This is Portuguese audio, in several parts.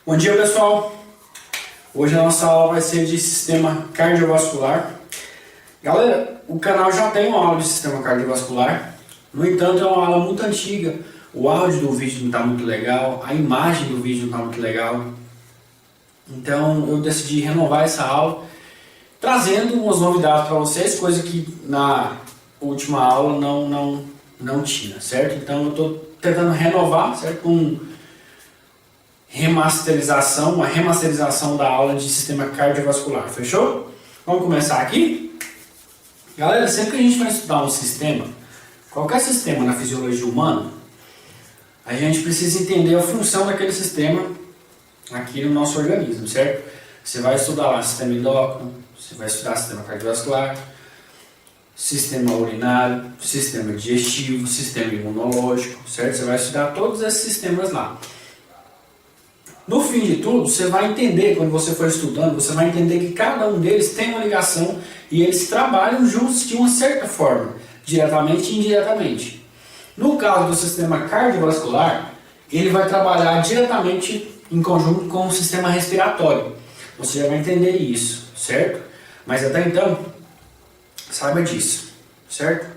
Bom dia, pessoal! Hoje a nossa aula vai ser de sistema cardiovascular. Galera, o canal já tem uma aula de sistema cardiovascular, no entanto é uma aula muito antiga, o áudio do vídeo não está muito legal, a imagem do vídeo não está muito legal, então eu decidi renovar essa aula, trazendo umas novidades para vocês, coisa que na última aula não tinha, certo? Então eu estou tentando renovar, certo? Com uma remasterização da aula de sistema cardiovascular, fechou? Vamos começar aqui? Galera, sempre que a gente vai estudar um sistema, qualquer sistema na fisiologia humana, a gente precisa entender a função daquele sistema aqui no nosso organismo, certo? Você vai estudar lá sistema endócrino, você vai estudar sistema cardiovascular, sistema urinário, sistema digestivo, sistema imunológico, certo? Você vai estudar todos esses sistemas lá. No fim de tudo, você vai entender, quando você for estudando, você vai entender que cada um deles tem uma ligação e eles trabalham juntos de uma certa forma, diretamente e indiretamente. No caso do sistema cardiovascular, ele vai trabalhar diretamente em conjunto com o sistema respiratório. Você já vai entender isso, certo? Mas até então, saiba disso, certo?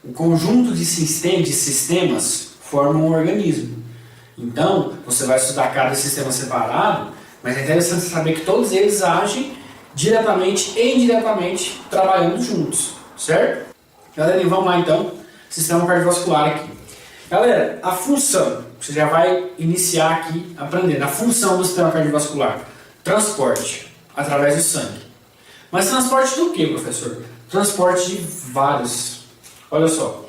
O conjunto de sistemas forma um organismo. Então, você vai estudar cada sistema separado, mas é interessante saber que todos eles agem diretamente e indiretamente trabalhando juntos, certo? Galera, e vamos lá então, sistema cardiovascular aqui. Galera, a função, você já vai iniciar aqui aprendendo, a função do sistema cardiovascular, transporte através do sangue. Mas transporte do que, professor? Transporte de vários, olha só,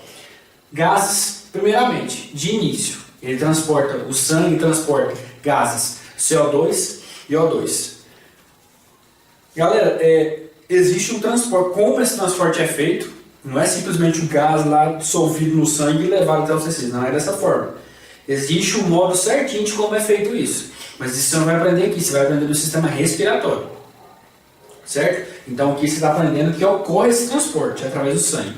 gases, primeiramente, de início. Ele transporta, o sangue transporta gases CO2 e O2. Galera, existe um transporte. Como esse transporte é feito, não é simplesmente o gás lá dissolvido no sangue e levado até os tecidos. Não é dessa forma. Existe um modo certinho de como é feito isso. Mas isso você não vai aprender aqui, você vai aprender do sistema respiratório. Certo? Então aqui você está aprendendo que ocorre esse transporte através do sangue.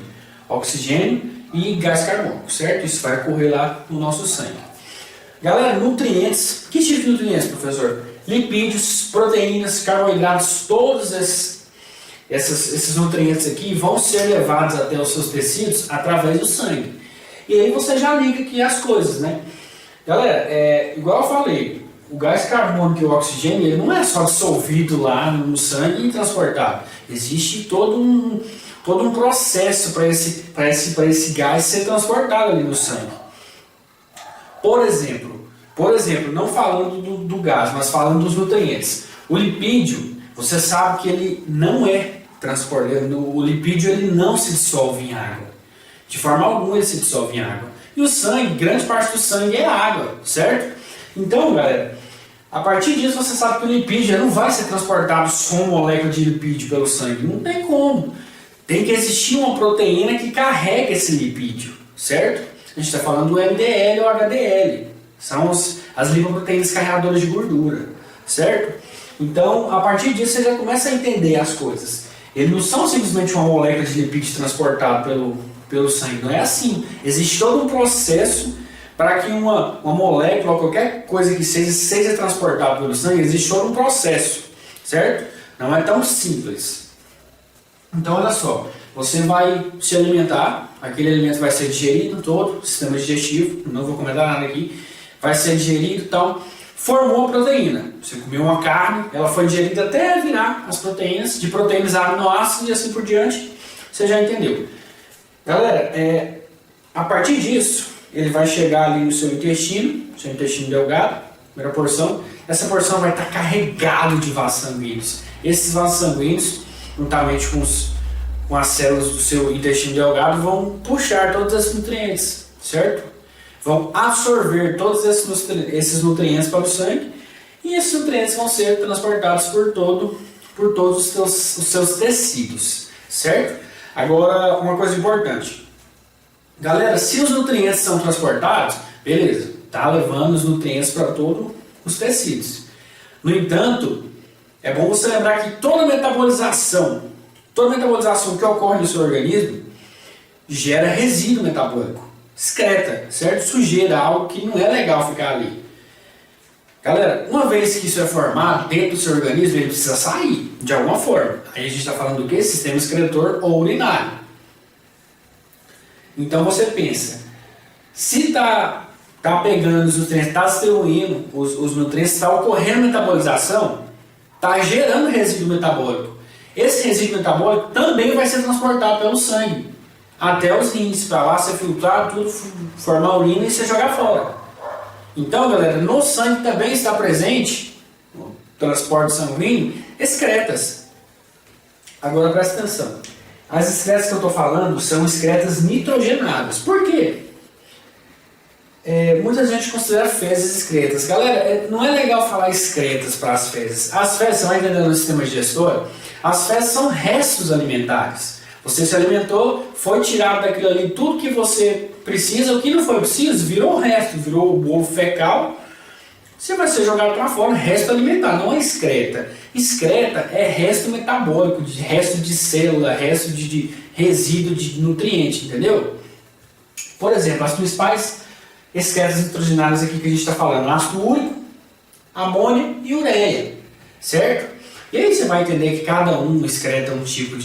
Oxigênio e gás carbônico, certo? Isso vai ocorrer lá no nosso sangue. Galera, nutrientes. Que tipo de nutrientes, professor? Lipídios, proteínas, carboidratos, todos esses nutrientes aqui vão ser levados até os seus tecidos através do sangue. E aí você já liga aqui as coisas, né? Galera, igual eu falei, o gás carbônico e o oxigênio, ele não é só dissolvido lá no sangue e transportado. Existe todo um processo para esse gás ser transportado ali no sangue. Por exemplo, não falando do gás, mas falando dos nutrientes. O lipídio, você sabe que ele não é transportado, o lipídio ele não se dissolve em água. De forma alguma ele se dissolve em água. E o sangue, grande parte do sangue é água, certo? Então, galera, a partir disso você sabe que o lipídio não vai ser transportado só uma molécula de lipídio pelo sangue. Não tem como. Tem que existir uma proteína que carrega esse lipídio, certo? A gente está falando do LDL ou HDL. São as lipoproteínas carregadoras de gordura, certo? Então, a partir disso você já começa a entender as coisas. Eles não são simplesmente uma molécula de lipídio transportada pelo sangue. Não é assim. Existe todo um processo para que uma molécula ou qualquer coisa que seja transportada pelo sangue, existe todo um processo, certo? Não é tão simples. Então, olha só, você vai se alimentar, aquele alimento vai ser digerido todo, sistema digestivo, não vou comentar nada aqui, vai ser digerido e tal, formou a proteína. Você comeu uma carne, ela foi digerida até virar as proteínas, de proteínas a aminoácidos e assim por diante, você já entendeu. Galera, a partir disso, ele vai chegar ali no seu intestino delgado, primeira porção. Essa porção vai estar carregado de vasos sanguíneos. Esses vasos sanguíneos, juntamente com as células do seu intestino delgado, vão puxar todos esses nutrientes, certo? Vão absorver todos esses nutrientes para o sangue e esses nutrientes vão ser transportados por todos os seus tecidos, certo? Agora, uma coisa importante. Galera, se os nutrientes são transportados, beleza, tá levando os nutrientes para todos os tecidos. No entanto, é bom você lembrar que toda metabolização que ocorre no seu organismo gera resíduo metabólico, excreta, certo? Sujeira, algo que não é legal ficar ali. Galera, uma vez que isso é formado dentro do seu organismo, ele precisa sair de alguma forma. Aí a gente está falando do que? Sistema excretor ou urinário. Então você pensa, se tá pegando os nutrientes, está distribuindo os nutrientes, está ocorrendo metabolização, está gerando resíduo metabólico. Esse resíduo metabólico também vai ser transportado pelo sangue até os rins, para lá ser filtrado, tudo formar urina e ser jogar fora. Então, galera, no sangue também está presente, no transporte sanguíneo, excretas. Agora presta atenção. As excretas que eu estou falando são excretas nitrogenadas. Por quê? Muita gente considera fezes excretas. Galera, não é legal falar excretas para as fezes. As fezes, você vai entender no sistema digestório, as fezes são restos alimentares. Você se alimentou, foi tirado daquilo ali tudo que você precisa, o que não foi preciso, virou o resto, virou o bolo fecal, você vai ser jogado para fora, resto alimentar, não é excreta. Excreta é resto metabólico, resto de célula, resto de resíduo de nutriente, entendeu? Por exemplo, as principais excretas nitrogenadas aqui que a gente está falando, ácido úrico, amônia e ureia, certo? E aí você vai entender que cada um excreta um tipo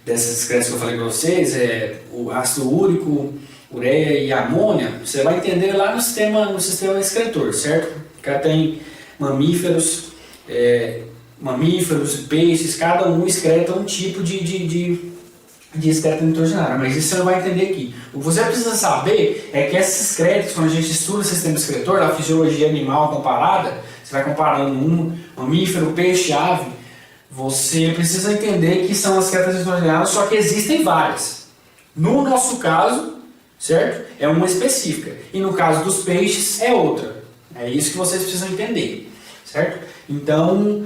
dessas excretas que eu falei para vocês, o ácido úrico, ureia e amônia, você vai entender lá no sistema excretor, certo? Cá tem mamíferos e peixes, cada um excreta um tipo de excreta nitrogenada, mas isso você não vai entender aqui. O que você precisa saber é que esses excretos, quando a gente estuda o sistema excretor, a fisiologia animal comparada, você vai comparando um mamífero, peixe, ave, você precisa entender que são as excretas nitrogenadas, só que existem várias. No nosso caso, certo? É uma específica. E no caso dos peixes, é outra. É isso que vocês precisam entender, certo? Então,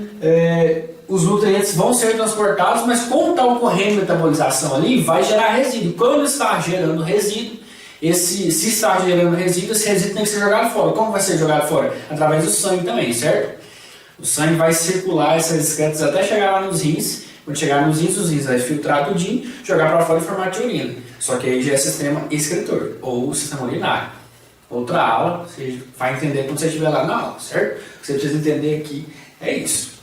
os nutrientes vão ser transportados, mas como está ocorrendo metabolização ali, vai gerar resíduo. Quando está gerando resíduo, se está gerando resíduo, esse resíduo tem que ser jogado fora. Como vai ser jogado fora? Através do sangue também, certo? O sangue vai circular essas excretas até chegar lá nos rins. Quando chegar nos rins, os rins vai filtrar tudinho, jogar para fora em formato de urina. Só que aí já é sistema excretor, ou sistema urinário. Outra aula, você vai entender quando você estiver lá na aula, certo? O que você precisa entender aqui é isso.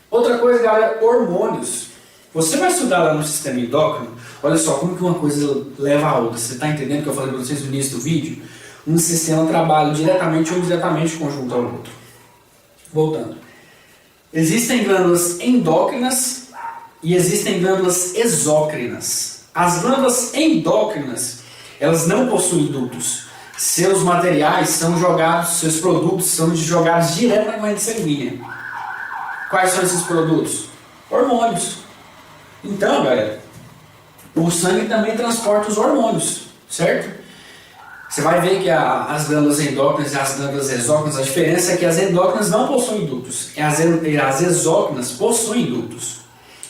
Outra coisa, galera, hormônios. Você vai estudar lá no sistema endócrino, olha só como que uma coisa leva a outra. Você está entendendo o que eu falei para vocês no início do vídeo? Um sistema trabalha diretamente ou indiretamente conjunto ao outro. Voltando. Existem glândulas endócrinas e existem glândulas exócrinas. As glândulas endócrinas, elas não possuem dutos. Seus materiais são jogados, seus produtos são jogados direto na corrente sanguínea. Quais são esses produtos? Hormônios. Então, galera, o sangue também transporta os hormônios, certo? Você vai ver que as glândulas endócrinas e as glândulas exócrinas, a diferença é que as endócrinas não possuem dutos, e as exócrinas possuem dutos,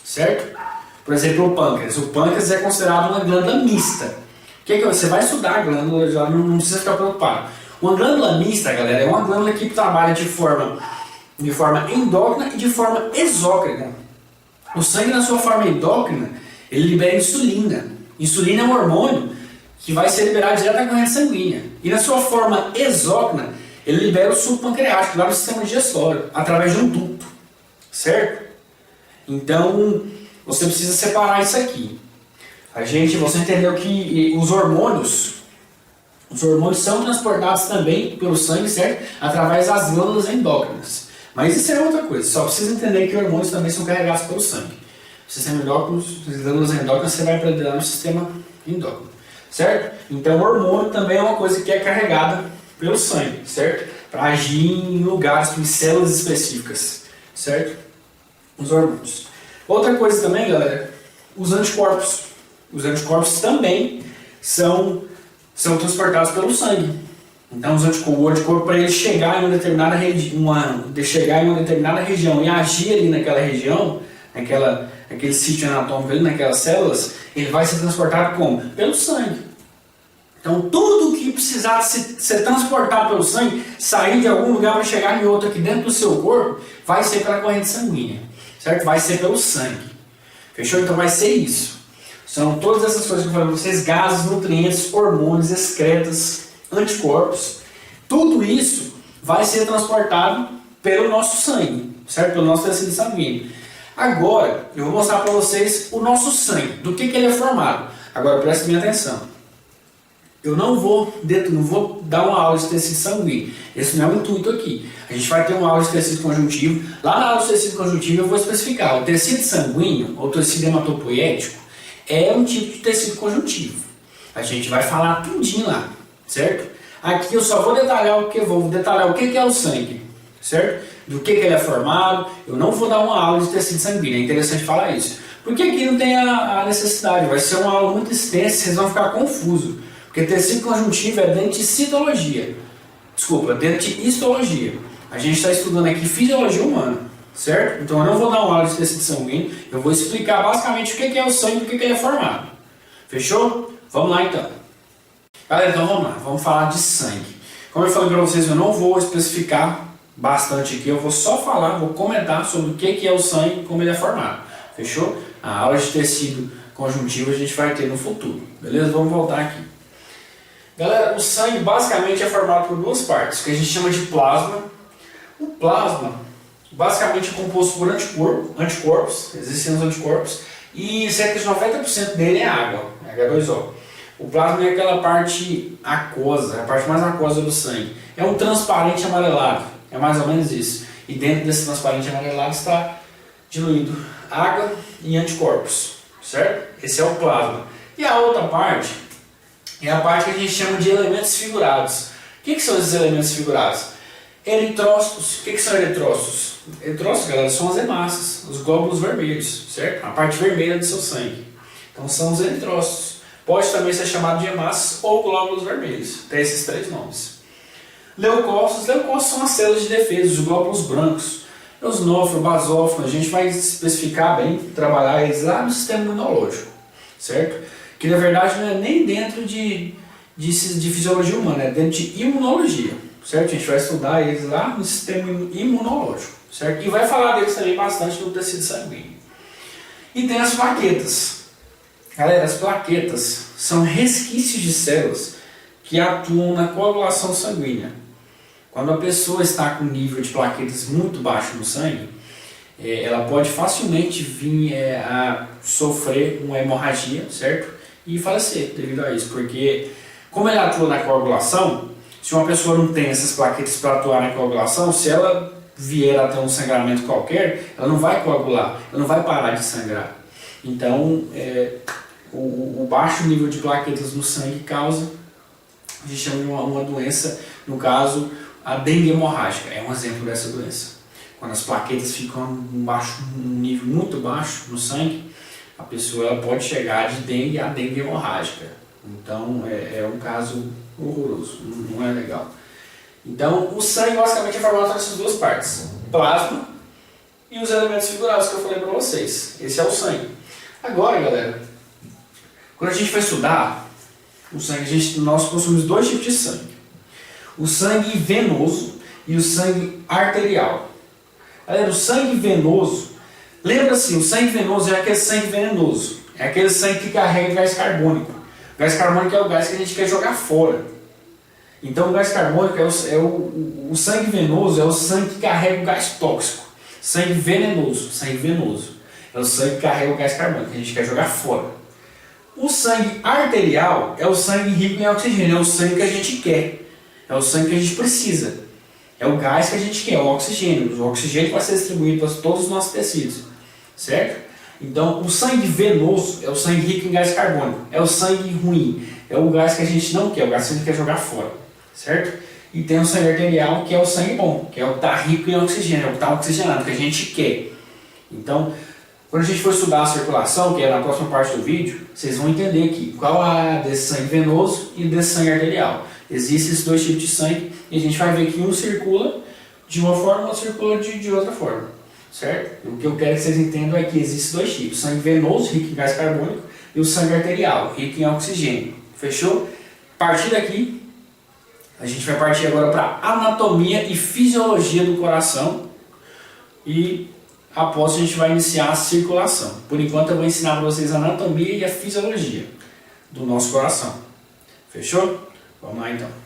certo? Por exemplo, o pâncreas. O pâncreas é considerado uma glândula mista. Você vai estudar a glândula, já não precisa ficar preocupado. Uma glândula mista, galera, é uma glândula que trabalha de forma endócrina e de forma exócrina. O sangue, na sua forma endócrina, ele libera insulina. Insulina é um hormônio que vai ser liberado direto da corrente sanguínea. E na sua forma exócrina, ele libera o suco pancreático lá no sistema digestório, através de um duto, certo? Então, você precisa separar isso aqui. Você entendeu que os hormônios são transportados também pelo sangue, certo? Através das glândulas endócrinas. Mas isso é outra coisa, só precisa entender que hormônios também são carregados pelo sangue. O sistema endócrino, as glândulas endócrinas, você vai aprender lá no sistema endócrino, certo? Então, o hormônio também é uma coisa que é carregada pelo sangue, certo? Para agir em lugares, em células específicas, certo? Os hormônios. Outra coisa também, galera, os anticorpos. Os anticorpos também são transportados pelo sangue. Então, o anticorpo, para ele chegar em uma determinada região e agir ali naquela região, aquele sítio anatômico ali, naquelas células, ele vai ser transportado como? Pelo sangue. Então, tudo que precisar ser transportado pelo sangue, sair de algum lugar para chegar em outro aqui dentro do seu corpo, vai ser pela corrente sanguínea, certo? Vai ser pelo sangue. Fechou? Então, vai ser isso. São todas essas coisas que eu falei para vocês: gases, nutrientes, hormônios, excretas, anticorpos. Tudo isso vai ser transportado pelo nosso sangue, certo? Pelo nosso tecido sanguíneo. Agora, eu vou mostrar para vocês o nosso sangue, do que ele é formado. Agora, prestem minha atenção. Eu não vou dar uma aula de tecido sanguíneo. Esse não é o intuito aqui. A gente vai ter uma aula de tecido conjuntivo. Lá na aula de tecido conjuntivo eu vou especificar. O tecido sanguíneo, ou tecido hematopoético, é um tipo de tecido conjuntivo. A gente vai falar tudinho lá, certo? Aqui eu só vou detalhar o que é o sangue, certo? Do que ele é formado. Eu não vou dar uma aula de tecido sanguíneo. É interessante falar isso. Porque aqui não tem a necessidade. Vai ser uma aula muito extensa, vocês vão ficar confusos. Porque tecido conjuntivo é dentro de citologia. Desculpa, dentro de histologia. A gente está estudando aqui fisiologia humana, certo? Então eu não vou dar uma aula de tecido sanguíneo. Eu vou explicar basicamente o que é o sangue e do que ele é formado. Fechou? Vamos lá então. Galera, então vamos lá. Vamos falar de sangue. Como eu falei para vocês, eu não vou especificar bastante aqui. Eu vou só falar, vou comentar sobre o que é o sangue e como ele é formado. Fechou? A aula de tecido conjuntivo a gente vai ter no futuro. Beleza? Vamos voltar aqui. Galera, o sangue basicamente é formado por duas partes, que a gente chama de plasma. O plasma basicamente é composto por anticorpos, existem os anticorpos, e cerca de 90% dele é água, H2O. O plasma é aquela parte aquosa, a parte mais aquosa do sangue. É um transparente amarelado, é mais ou menos isso. E dentro desse transparente amarelado está diluído água e anticorpos, certo? Esse é o plasma. E a outra parte é a parte que a gente chama de elementos figurados. O que são esses elementos figurados? Eritrócitos. O que são eritrócitos? Eritrócitos, galera, são as hemácias, os glóbulos vermelhos, certo? A parte vermelha do seu sangue. Então são os eritrócitos. Pode também ser chamado de hemácias ou glóbulos vermelhos. Tem esses três nomes. Leucócitos. Leucócitos são as células de defesa, os glóbulos brancos. Eosinófilo, basófilo, a gente vai especificar bem, trabalhar eles lá no sistema imunológico, certo? Que na verdade não é nem dentro de fisiologia humana, é dentro de imunologia, certo? A gente vai estudar eles lá no sistema imunológico, certo? E vai falar deles também bastante no tecido sanguíneo. E tem as plaquetas. Galera, as plaquetas são resquícios de células que atuam na coagulação sanguínea. Quando a pessoa está com nível de plaquetas muito baixo no sangue, ela pode facilmente vir a sofrer uma hemorragia, certo? E falecer devido a isso, porque como ela atua na coagulação, se uma pessoa não tem essas plaquetas para atuar na coagulação, se ela vier a ter um sangramento qualquer, ela não vai coagular, ela não vai parar de sangrar. Então, o baixo nível de plaquetas no sangue causa, a gente chama de uma doença, no caso, a dengue hemorrágica, é um exemplo dessa doença. Quando as plaquetas ficam num nível muito baixo no sangue, a pessoa ela pode chegar de dengue a dengue hemorrágica. Então é um caso horroroso, não é legal. Então o sangue basicamente é formado dessas duas partes, plasma e os elementos figurados que eu falei para vocês. Esse é o sangue. Agora, galera, quando a gente vai estudar o sangue, nós possuímos dois tipos de sangue. O sangue venoso e o sangue arterial. Galera, o sangue venoso, lembra-se, o sangue venoso é aquele sangue venenoso. É aquele sangue que carrega gás carbônico. O gás carbônico é o gás que a gente quer jogar fora. Então o gás carbônico o sangue venoso é o sangue que carrega o gás tóxico. Sangue venoso. É o sangue que carrega o gás carbônico, que a gente quer jogar fora. O sangue arterial é o sangue rico em oxigênio, é o sangue que a gente quer. É o sangue que a gente precisa. É o gás que a gente quer, o oxigênio. O oxigênio vai ser distribuído para todos os nossos tecidos. Certo? Então, o sangue venoso é o sangue rico em gás carbônico. É o sangue ruim. É o gás que a gente não quer, o gás que a gente quer jogar fora. Certo? E tem o sangue arterial, que é o sangue bom, que é o que está rico em oxigênio, é o que está oxigenado, que a gente quer. Então, quando a gente for estudar a circulação, que é na próxima parte do vídeo, vocês vão entender aqui qual é desse sangue venoso e desse sangue arterial. Existem esses dois tipos de sangue e a gente vai ver que um circula de uma forma e outro circula de outra forma, certo? O que eu quero que vocês entendam é que existem dois tipos, sangue venoso, rico em gás carbônico, e o sangue arterial, rico em oxigênio. Fechou? A partir daqui, a gente vai partir agora para anatomia e fisiologia do coração e após a gente vai iniciar a circulação. Por enquanto eu vou ensinar para vocês a anatomia e a fisiologia do nosso coração. Fechou? Vamos lá então.